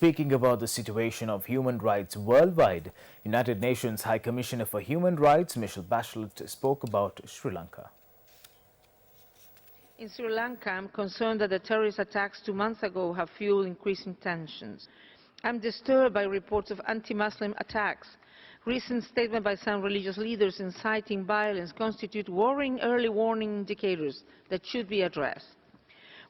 Speaking about the situation of human rights worldwide, United Nations High Commissioner for Human Rights Michelle Bachelet spoke about Sri Lanka. In Sri Lanka, I'm concerned that the terrorist attacks 2 months ago have fueled increasing tensions. I'm disturbed by reports of anti-Muslim attacks. Recent statements by some religious leaders inciting violence constitute worrying early warning indicators that should be addressed.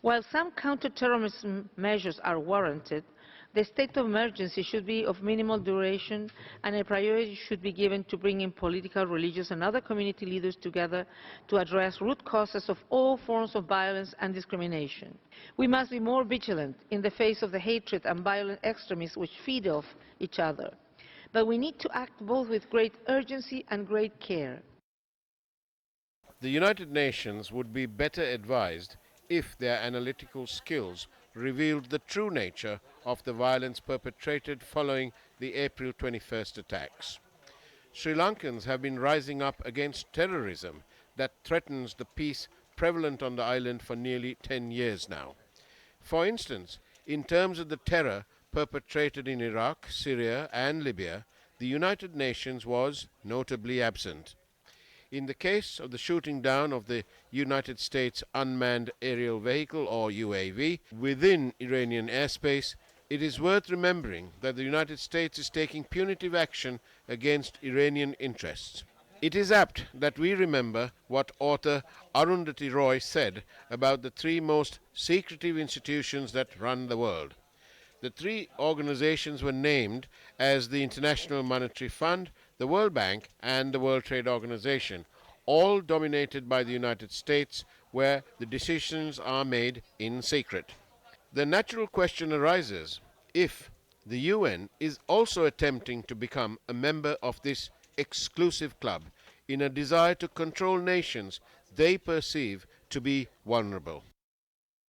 While some counter-terrorism measures are warranted, the state of emergency should be of minimal duration, and a priority should be given to bringing political, religious and other community leaders together to address root causes of all forms of violence and discrimination. We must be more vigilant in the face of the hatred and violent extremism which feed off each other. But we need to act both with great urgency and great care. The United Nations would be better advised if their analytical skills revealed the true nature of the violence perpetrated following the April 21st attacks. Sri Lankans have been rising up against terrorism that threatens the peace prevalent on the island for nearly 10 years now. For instance, in terms of the terror perpetrated in Iraq, Syria and Libya, the United Nations was notably absent. In the case of the shooting down of the United States unmanned aerial vehicle, or UAV, within Iranian airspace, it is worth remembering that the United States is taking punitive action against Iranian interests. It is apt that we remember what author Arundhati Roy said about the three most secretive institutions that run the world. The three organizations were named as the International Monetary Fund, the World Bank and the World Trade Organization, all dominated by the United States, where the decisions are made in secret. The natural question arises if the UN is also attempting to become a member of this exclusive club in a desire to control nations they perceive to be vulnerable.